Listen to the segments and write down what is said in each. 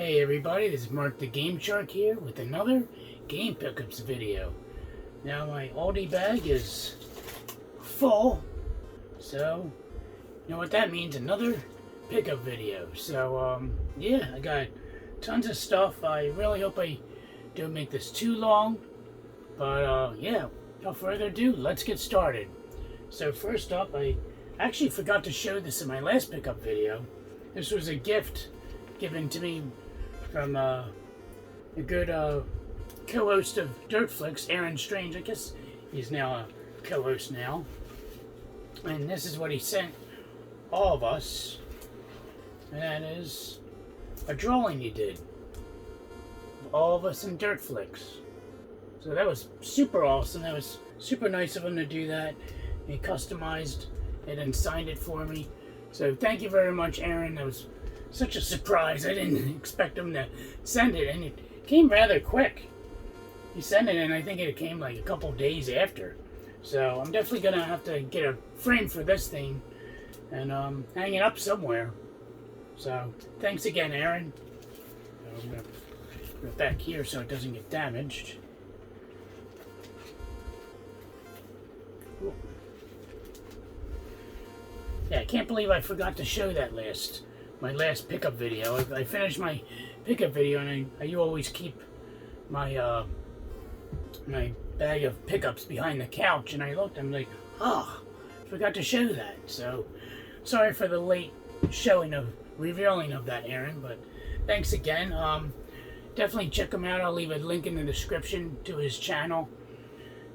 Hey everybody, this is Mark the Game Shark here with another game pickups video. Now my Aldi bag is full, so you know what that means, another pickup video. So yeah, I got tons of stuff. I really hope I don't make this too long, but yeah, without further ado, let's get started. So first up, I actually forgot to show this in my last pickup video. This was a gift given to me from a good co-host of Dirtflix, Aaron Strange. I guess he's now a co-host now. And this is what he sent all of us. And that is a drawing he did of all of us in Dirtflix. So that was super awesome. That was super nice of him to do that. He customized it and signed it for me. So thank you very much, Aaron. That was such a surprise. I didn't expect him to send it, and it came rather quick. He sent it, and I think it came like a couple days after. So I'm definitely gonna have to get a frame for this thing and hang it up somewhere. So thanks again, Aaron. I'm gonna put it back here so it doesn't get damaged. Ooh. Yeah, I can't believe I forgot to show that my last pickup video. I finished my pickup video, and I always keep my my bag of pickups behind the couch, and I looked, I'm like, oh, I forgot to show that. So sorry for the late revealing of that, Aaron, but thanks again. Definitely check him out. I'll leave a link in the description to his channel.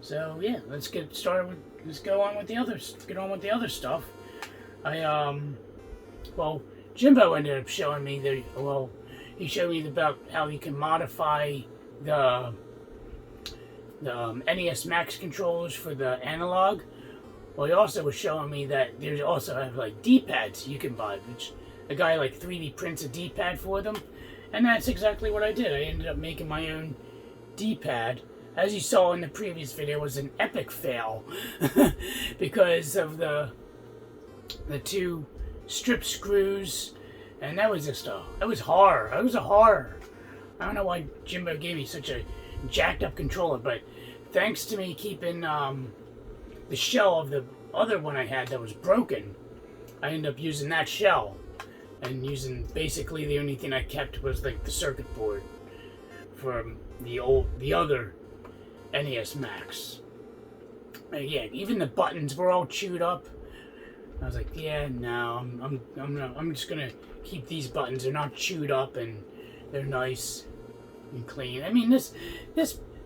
So yeah, let's get started let's get on with the other stuff. Well, Jimbo ended up showing me he showed me about how you can modify the NES Max controllers for the analog. Well, he also was showing me that there's also have like D-pads you can buy, which a guy like 3D prints a D-pad for them, and that's exactly what I did. I ended up making my own D-pad. As you saw in the previous video, it was an epic fail because of the two strip screws, and that was just it was horror. It was a horror. I don't know why Jimbo gave me such a jacked up controller, but thanks to me keeping the shell of the other one I had that was broken, I ended up using that shell, and using basically the only thing I kept was like the circuit board from the other NES Max. Yeah, even the buttons were all chewed up. I was like, yeah, no, I'm just gonna keep these buttons. They're not chewed up and they're nice and clean. I mean, this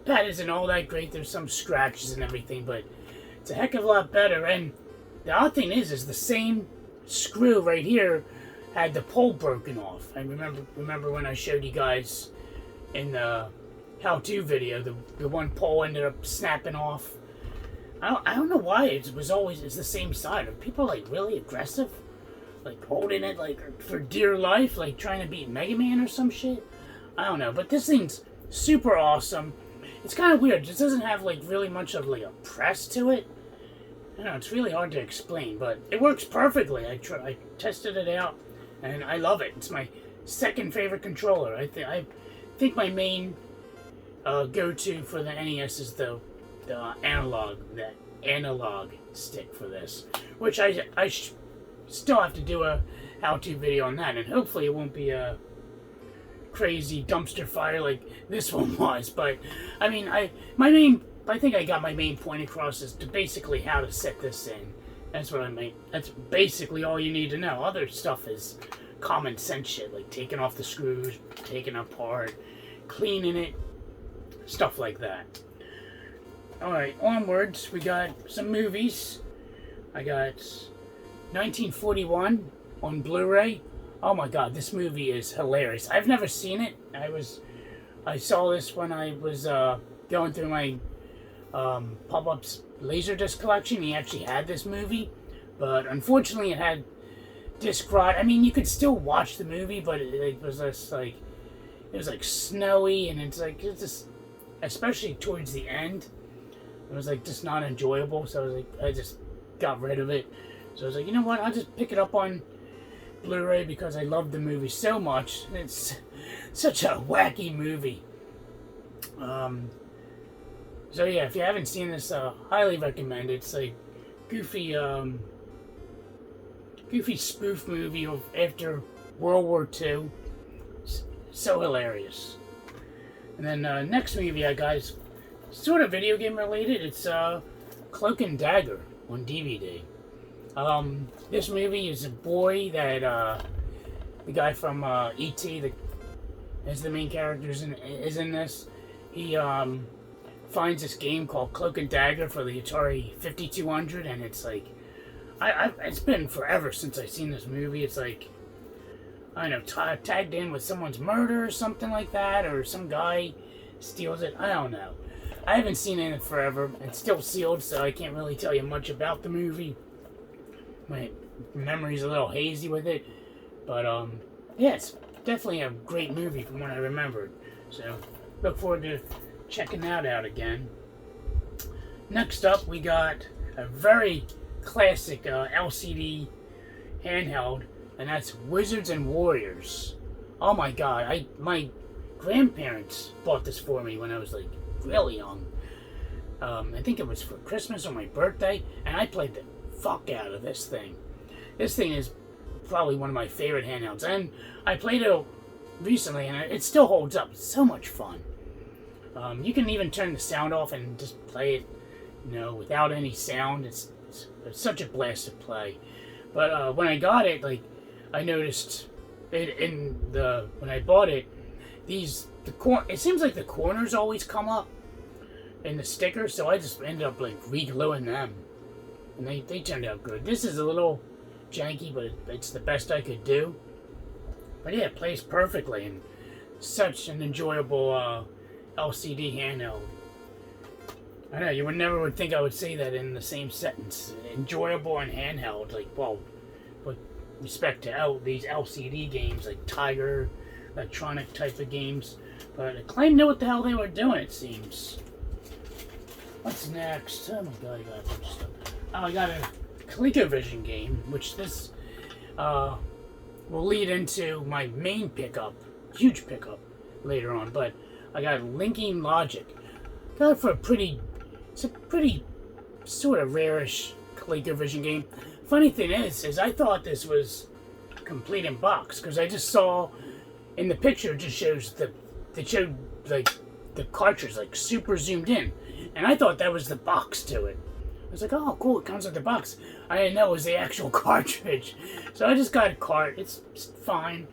pad isn't all that great. There's some scratches and everything, but it's a heck of a lot better. And the odd thing is the same screw right here had the pole broken off. I remember when I showed you guys in the how-to video, the one pole ended up snapping off. I don't know why it's the same side. Are people like really aggressive? Like holding it like for dear life, like trying to beat Mega Man or some shit? I don't know, but this thing's super awesome. It's kind of weird. It doesn't have like really much of like a press to it. I don't know, it's really hard to explain, but it works perfectly. I tested it out, and I love it. It's my second favorite controller. I think my main go-to for the NES is the analog stick for this, which I still have to do a how-to video on that, and hopefully it won't be a crazy dumpster fire like this one was. But I mean, I think I got my main point across as to basically how to set this in. That's what I mean. That's basically all you need to know. Other stuff is common sense shit, like taking off the screws, taking it apart, cleaning it, stuff like that. Alright, onwards, we got some movies. I got 1941 on Blu-ray. Oh my god, this movie is hilarious. I've never seen it. I saw this when I was going through my Pop-Up's Laserdisc collection. He actually had this movie, but unfortunately it had disc rot. I mean, you could still watch the movie, but it was just like, it was like snowy, and it's just, especially towards the end, it was like just not enjoyable. So I just got rid of it. So I was like, you know what? I'll just pick it up on Blu-ray because I love the movie so much. such a wacky movie. So yeah, if you haven't seen this, highly recommend it. It's like goofy, goofy spoof movie of after World War II. So hilarious. And then next movie I got is sort of video game related. It's Clunk and Dagger on DVD. This movie is a boy that the guy from E.T. that is the main character is in this. He finds this game called Clunk and Dagger for the Atari 5200, and it's like it's been forever since I've seen this movie. It's like, I don't know, tagged in with someone's murder or something like that, or some guy steals it. I don't know. I haven't seen it in forever. It's still sealed, so I can't really tell you much about the movie. My memory's a little hazy with it, but yeah, it's definitely a great movie from what I remembered. So look forward to checking that out again. Next up, we got a very classic LCD handheld, and that's Wizards and Warriors. Oh my god, my grandparents bought this for me when I was like really young. I think it was for Christmas or my birthday, and I played the fuck out of this thing. This thing is probably one of my favorite handhelds, and I played it recently, and it still holds up. It's so much fun. You can even turn the sound off and just play it, without any sound. It's such a blast to play. But when I got it, like, I noticed when I bought it, it seems like the corners always come up in the sticker, so I just ended up like re-gluing them, and they turned out good. This is a little janky, but it's the best I could do. But yeah, it plays perfectly, and such an enjoyable LCD handheld. I know, you would think I would say that in the same sentence. Enjoyable and handheld, like, well, with respect to these LCD games, like Tiger, electronic type of games. But Acclaim knew what the hell they were doing, it seems. What's next? Oh my god, I got a bunch of stuff. Oh, I got a Colecovision game, which this will lead into my main pickup, huge pickup later on. But I got Linking Logic. Got it for it's a pretty sort of rarish Colecovision game. Funny thing is I thought this was complete in box, because I just saw in the picture, it just shows they showed like the cartridge like super zoomed in, and I thought that was the box to it. I was like, oh cool, it comes with the box. I didn't know it was the actual cartridge, so I just got a cart. It's fine.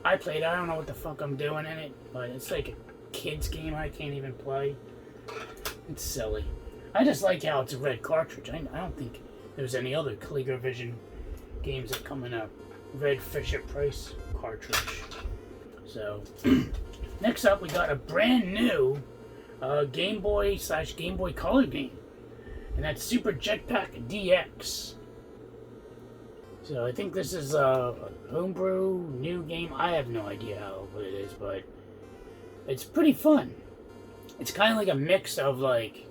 I played. I don't know what the fuck I'm doing in it, but it's like a kid's game. I can't even play. It's silly. I just like how it's a red cartridge. I don't think there's any other Colecovision games that come in a red Fisher-Price cartridge. So, next up we got a brand new Game Boy / Game Boy Color game, and that's Super Jetpack DX. So I think this is a homebrew new game. I have no idea what it is, but it's pretty fun. It's kind of like a mix of like,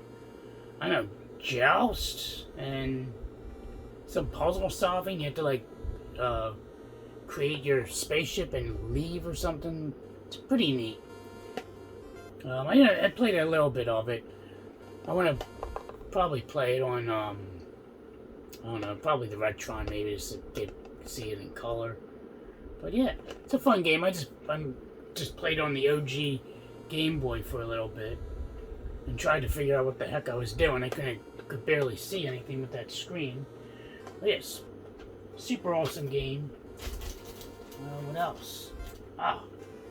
I don't know, Joust and some puzzle solving. You have to like create your spaceship and leave or something. It's pretty neat. I played a little bit of it. I want to probably play it on I don't know, probably the Retron, maybe just to see it in color. But yeah, it's a fun game. I just played on the OG Game Boy for a little bit and tried to figure out what the heck I was doing. I could barely see anything with that screen. But yes, super awesome game. What else?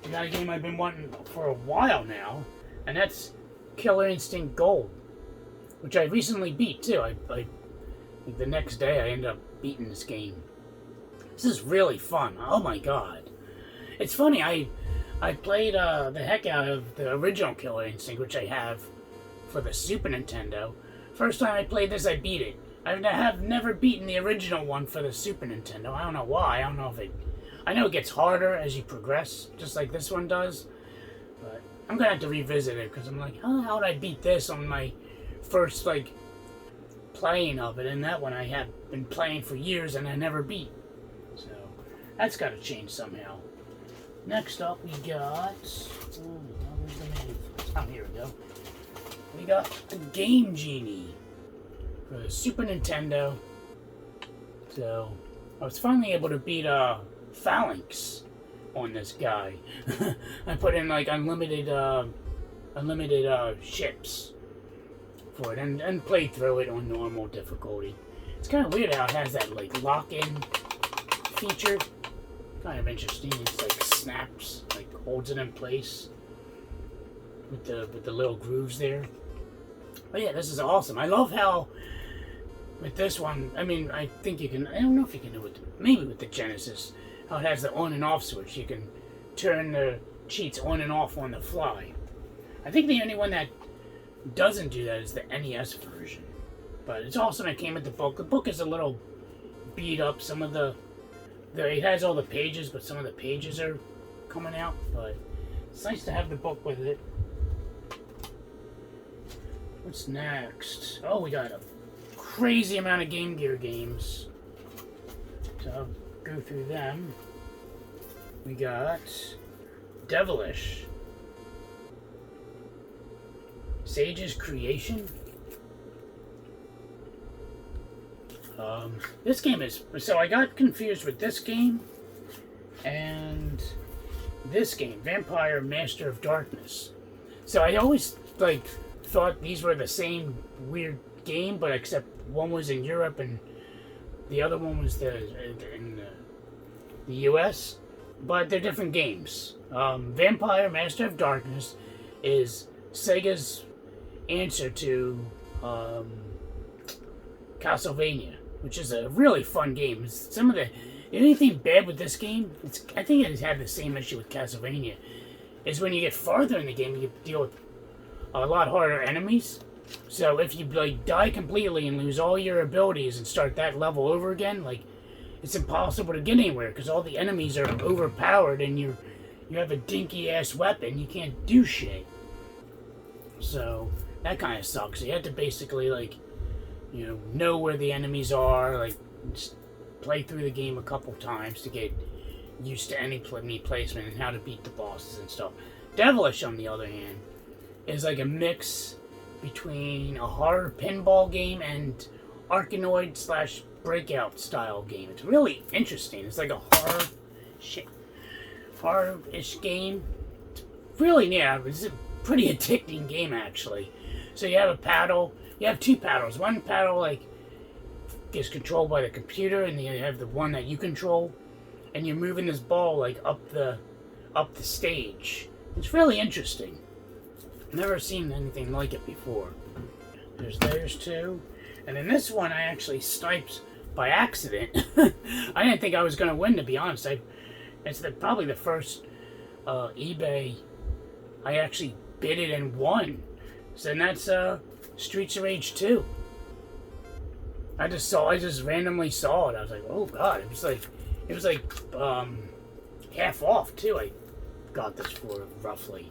We got a game I've been wanting for a while now, and that's Killer Instinct Gold, which I recently beat too. The next day I ended up beating this game. This is really fun. Oh my god. It's funny, I played the heck out of the original Killer Instinct, which I have for the Super Nintendo. First time I played this, I beat it. I have never beaten the original one for the Super Nintendo. I don't know why. I don't know if I know it gets harder as you progress, just like this one does. But I'm gonna have to revisit it, because I'm like, how did I beat this on my first, like, playing of it? And that one I have been playing for years and I never beat. So, that's gotta change somehow. Next up, we got. Oh, where's the main? Oh, here we go. We got the Game Genie for the Super Nintendo. So, I was finally able to beat Phalanx on this guy. I put in like unlimited ships for it and played through it on normal difficulty. It's kind of weird how it has that like lock-in feature. Kind of interesting. It's like snaps, like holds it in place with the little grooves there. But yeah, this is awesome. I love how with this one, I mean, I think you can, I don't know if you can do it, maybe with the Genesis, how it has the on and off switch. You can turn the cheats on and off on the fly. I think the only one that doesn't do that is the NES version. But it's awesome it came with the book. The book is a little beat up. Some of it has all the pages, but some of the pages are coming out. But it's nice to have the book with it. What's next? Oh, we got a crazy amount of Game Gear games. So I'll go through them. We got Devilish, Sage's Creation. This game is, so I got confused with this game and this game, Vampire Master of Darkness. So I always like thought these were the same weird game, but except one was in Europe and the other one was in the US, but they're different games. Vampire Master of Darkness is Sega's answer to Castlevania, which is a really fun game. Some of the only thing bad with this game, I think it had the same issue with Castlevania, is when you get farther in the game, you deal with a lot harder enemies. So if you like die completely and lose all your abilities and start that level over again, like it's impossible to get anywhere because all the enemies are overpowered and you have a dinky ass weapon. You can't do shit. So that kind of sucks. You have to basically like, know where the enemies are, like just play through the game a couple times to get used to enemy placement and how to beat the bosses and stuff. Devilish, on the other hand, is like a mix between a horror pinball game and Arkanoid / Breakout style game. It's really interesting. It's like a horror-ish game. It's really neat. It's a pretty addicting game, actually. So you have a paddle. You have two paddles. One paddle like is controlled by the computer, and you have the one that you control, and you're moving this ball like up the stage. It's really interesting. Never seen anything like it before. There's two, and then this one I actually sniped by accident. I didn't think I was gonna win, to be honest. It's probably the first eBay I actually bid it and won. So that's Streets of Rage 2. I just randomly saw it. I was like, oh god, it was like half off too. I got this for roughly.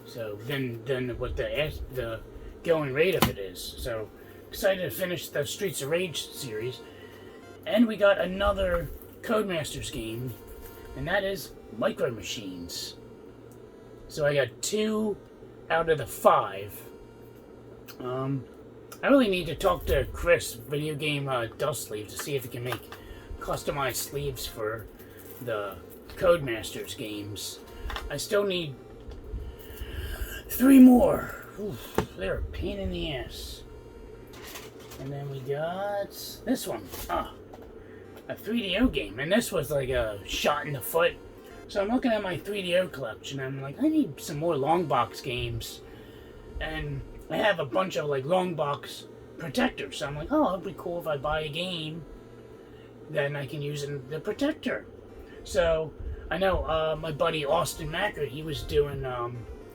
So then what the going rate of it is. So excited to finish the Streets of Rage series. And we got another Codemasters game, and that is Micro Machines. So I got 2 out of the 5. I really need to talk to Chris, Video Game Dust Sleeves, to see if he can make customized sleeves for the Codemasters games. I still need 3 more. Oof, they're a pain in the ass. And then we got this one. A 3DO game. And this was like a shot in the foot. So I'm looking at my 3DO collection. I'm like, I need some more long box games. And I have a bunch of like long box protectors. So I'm like, oh, it'd be cool if I buy a game, then I can use the protector. So I know my buddy Austin Macker, he was doing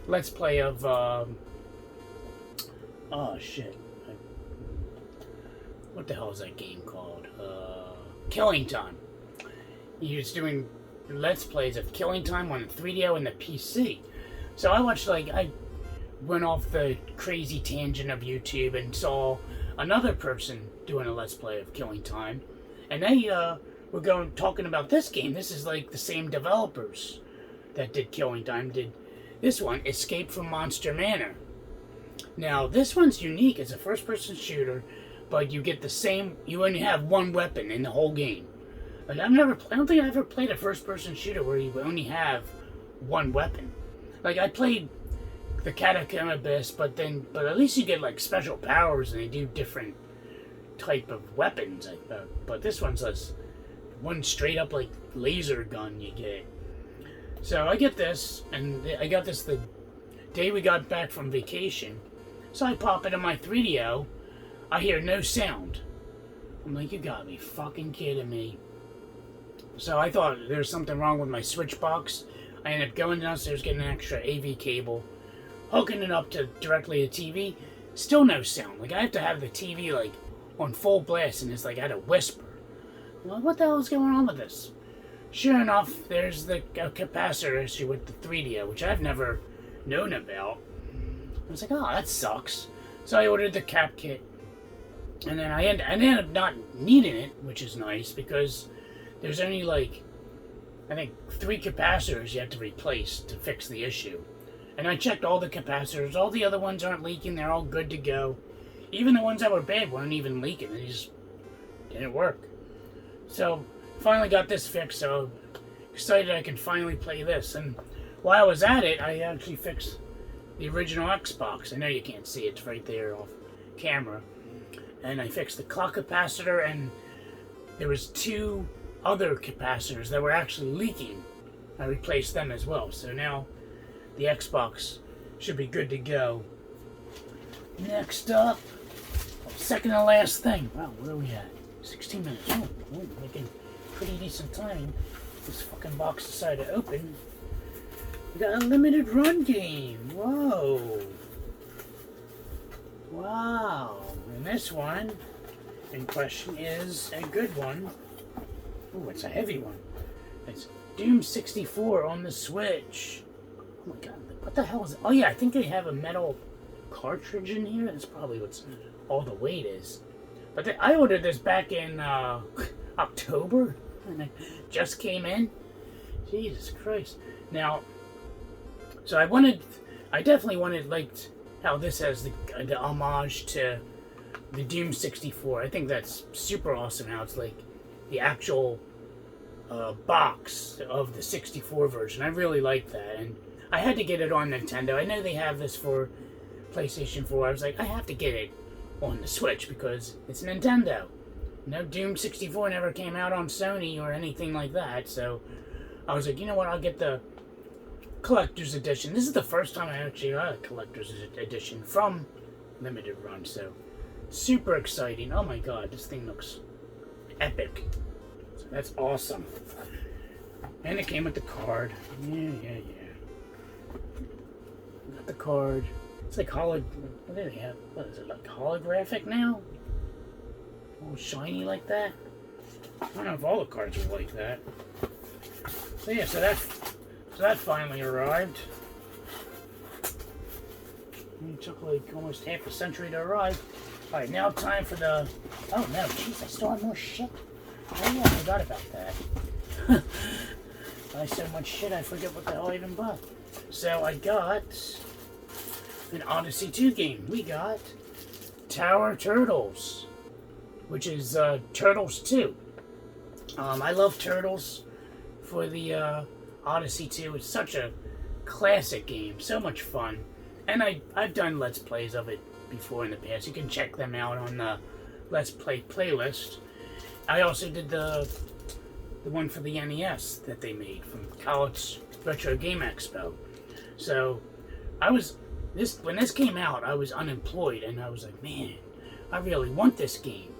Let's Play of oh shit, what the hell is that game called? Killing Time. He was doing Let's Plays of Killing Time on the 3DO and the PC. So I watched, like, I went off the crazy tangent of YouTube and saw another person doing a Let's Play of Killing Time, and they were talking about this game. This is like the same developers that did Killing Time did this one, Escape from Monster Manor. Now, this one's unique. It's a first-person shooter, but you get the same... You only have one weapon in the whole game. Like, I don't think I ever played a first-person shooter where you only have one weapon. Like, I played the Catacomb Abyss, but at least you get, like, special powers, and they do different type of weapons. But this one's just one straight-up, like, laser gun you get. So I get this, and I got this the day we got back from vacation. So I pop it in my 3DO. I hear no sound. I'm like, you gotta be fucking kidding me. So I thought there's something wrong with my switch box. I ended up going downstairs, getting an extra AV cable, hooking it up to directly to TV. Still no sound. Like, I have to have the TV, like, on full blast, and it's like at a whisper. I'm like, what the hell is going on with this? Sure enough, there's the capacitor issue with the 3DO, which I've never known about. I was like, oh, that sucks. So I ordered the cap kit. And then I ended up not needing it, which is nice, because there's only, like, I think 3 capacitors you have to replace to fix the issue. And I checked all the capacitors. All the other ones aren't leaking. They're all good to go. Even the ones that were bad weren't even leaking. They just didn't work. So, finally got this fixed, so excited I can finally play this. And while I was at it, I actually fixed the original Xbox. I know you can't see it. It's right there off camera. And I fixed the clock capacitor, and there was 2 other capacitors that were actually leaking. I replaced them as well. So now the Xbox should be good to go. Next up, second to last thing. Wow, where are we at? 16 minutes. Oh, making pretty decent time. This fucking box decided to open. We got a limited run game. Whoa. Wow. And this one in question is a good one. Oh, it's a heavy one. It's Doom 64 on the Switch. Oh my god, what the hell is it? Oh yeah, I think they have a metal cartridge in here. That's probably what's all the weight is. But I ordered this back in October, and it just came in. Jesus Christ. Now, so I definitely wanted, like, how this has the homage to the Doom 64. I think that's super awesome how it's like the actual box of the 64 version. I really like that, and I had to get it on Nintendo. I know they have this for PlayStation 4. I was like, I have to get it on the Switch because it's Nintendo. No, Doom 64 never came out on Sony or anything like that, so I was like, you know what, I'll get the collector's edition. This is the first time I actually got a collector's edition from Limited Run, so super exciting. Oh my god, this thing looks epic. So that's awesome. And it came with the card. Yeah. Got the card. It's like what do they have? What is it, like holographic now? All shiny like that? I don't know if all the cards are like that. So yeah, so that finally arrived. It took like almost half a century to arrive. Alright, now time for the... Oh no, jeez, I still have more shit. Oh yeah, I forgot about that. Buy so much shit, I forget what the hell I even bought. So I got an Odyssey 2 game. We got Tower Turtles, which is Turtles 2. I love Turtles for the Odyssey 2. It's such a classic game, so much fun. And I've done Let's Plays of it before in the past. You can check them out on the Let's Play playlist. I also did the one for the NES that they made from College Retro Game Expo. So when this came out, I was unemployed, and I was like, man, I really want this game.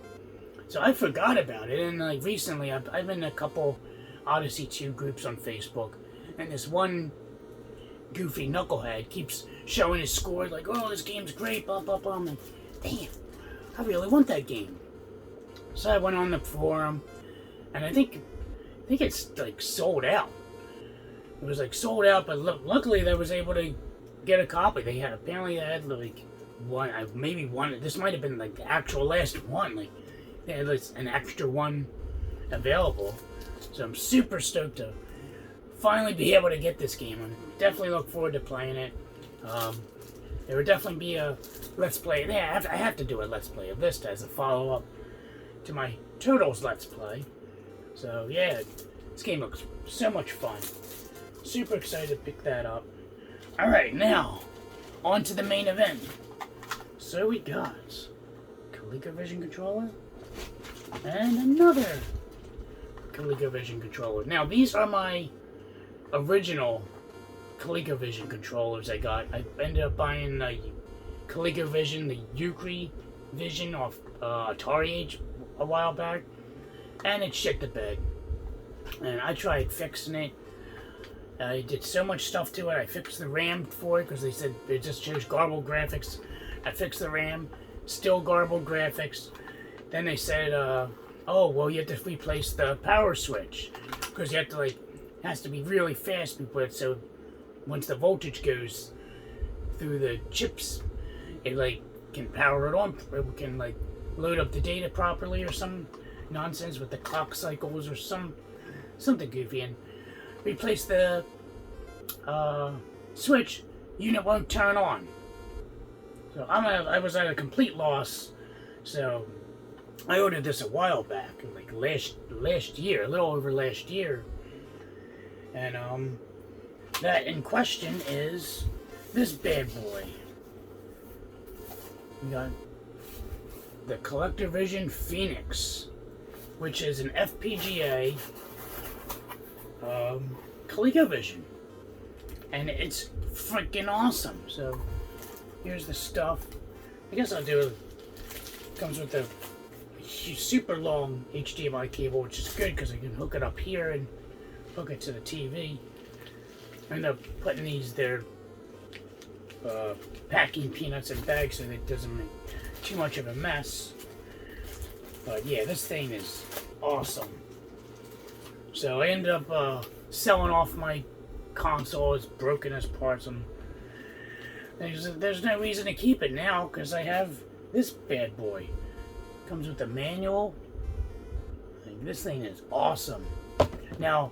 So I forgot about it, and like recently, I've been in a couple Odyssey 2 groups on Facebook, and this one goofy knucklehead keeps showing his score, like, oh, this game's great, blah, blah, blah. I'm like, damn, I really want that game. So I went on the forum, and I think it's, like, sold out. It was, like, sold out, but luckily I was able to get a copy. Apparently they had, like, maybe one, this might have been, like, the actual last one. Like, they had, like, an extra one available. So I'm super stoked to finally be able to get this game. I definitely look forward to playing it. There will definitely be a Let's Play. Yeah, I have to do a Let's Play of this as a follow-up to my Turtles Let's Play. So, yeah, this game looks so much fun. Super excited to pick that up. Alright, now, on to the main event. So we got Colecovision controller and another Colecovision controller. Now, these are my original Colecovision controllers I got. I ended up buying the Colecovision, the Ukri Vision off Atari Age a while back, and it shit the bed. And I tried fixing it. I did so much stuff to it. I fixed the RAM for it because they said it just shows garbled graphics. I fixed the RAM, still garbled graphics. Then they said, oh, well, you have to replace the power switch because you have to, like, it has to be really fast before, so once the voltage goes through the chips, it, like, can power it on, it can, like, load up the data properly or some nonsense with the clock cycles or something goofy, and replace the switch, unit won't turn on. So I was at a complete loss, so I ordered this a while back, like last year, a little over last year, and that in question is this bad boy. We got the Colecovision Phoenix, which is an FPGA Colecovision, and it's freaking awesome. So here's the stuff. I guess I'll do it. Comes with a super long HDMI cable, which is good because I can hook it up here and hook it to the TV. I end up putting these there, packing peanuts in bags so that it doesn't make too much of a mess. But yeah, this thing is awesome. So I ended up selling off my console. It's broken as parts, and there's no reason to keep it now because I have this bad boy. Comes with a manual. This thing is awesome. Now,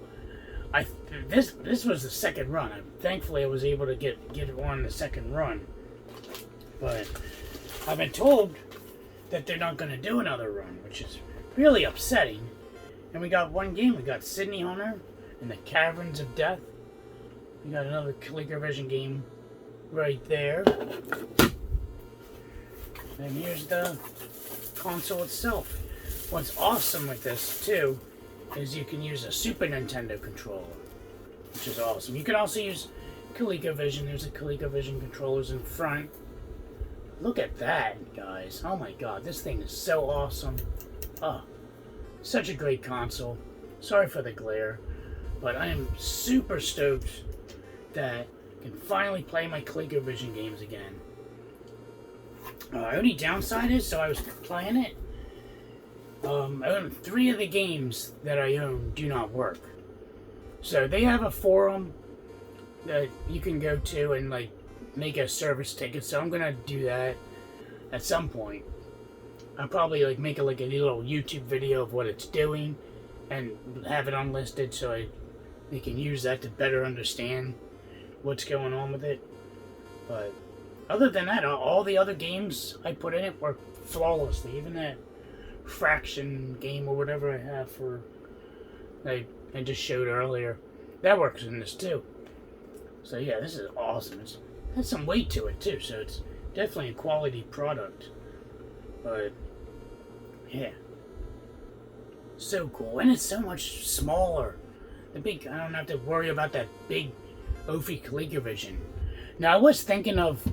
this was the second run. Thankfully, I was able to get it on the second run. But I've been told that they're not going to do another run, which is really upsetting. And we got one game. We got Sydney Hunter and the Caverns of Death. We got another Colecovision game right there. And here's the console itself. What's awesome with this, too, is you can use a Super Nintendo controller, which is awesome. You can also use Colecovision. There's a Colecovision controllers in front. Look at that, guys. Oh my god, this thing is so awesome. Oh, such a great console. Sorry for the glare, but I am super stoked that I can finally play my Colecovision games again. Only downside is, so I was playing it. I own 3 of the games that I own do not work. So they have a forum that you can go to and like make a service ticket. So I'm gonna do that at some point. I'll probably like make a little YouTube video of what it's doing and have it unlisted so they can use that to better understand what's going on with it. But other than that, all the other games I put in it work flawlessly. Even that Fraction game or whatever I have for I just showed earlier, that works in this too. So yeah, this is awesome. It has some weight to it too, so it's definitely a quality product. But yeah, so cool, and it's so much smaller. I don't have to worry about that big Ophi Colecovision. Now I was thinking of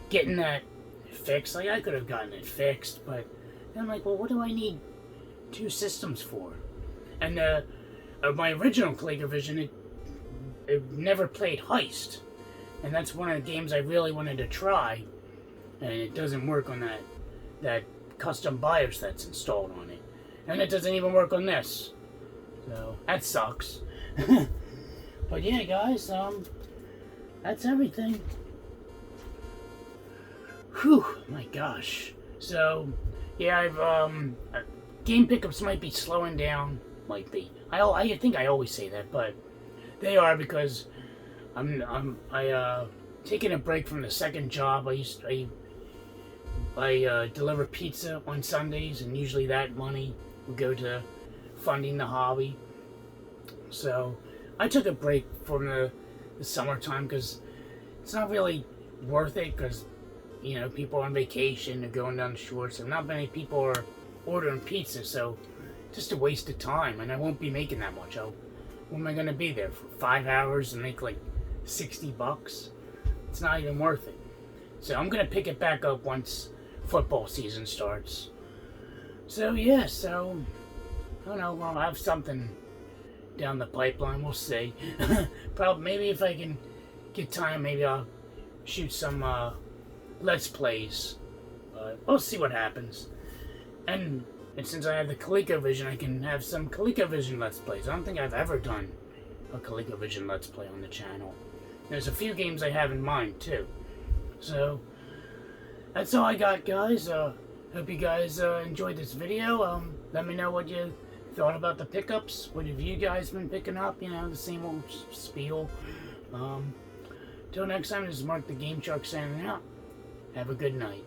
getting that fixed. Like I could have gotten it fixed, but I'm like, well, what do I need 2 systems for? And my original Colecovision, it never played Heist, and that's one of the games I really wanted to try, and it doesn't work on that custom BIOS that's installed on it, and it doesn't even work on this. So that sucks. But yeah, guys, that's everything. Whew, my gosh. So yeah, I've game pickups might be slowing down. Might be. I think I always say that, but They are, because I taking a break from the second job. I deliver pizza on Sundays, and usually that money will go to funding the hobby. So I took a break from the summertime, because it's not really worth it, because people are on vacation, they're going down the shore, so not many people are ordering pizza, so just a waste of time, and I won't be making that much. What am I going to be there for 5 hours and make like $60? It's not even worth it. So I'm going to pick it back up once football season starts. So yeah, I don't know, I'll have something down the pipeline, we'll see. Probably, maybe if I can get time, maybe I'll shoot some Let's Plays. We'll see what happens. And since I have the Colecovision, I can have some Colecovision Let's Plays. I don't think I've ever done a Colecovision Let's Play on the channel. There's a few games I have in mind, too. So, that's all I got, guys. Hope you guys enjoyed this video. Let me know what you thought about the pickups. What have you guys been picking up? The same old spiel. Till next time, this is Mark the Game Shark signing out. Have a good night.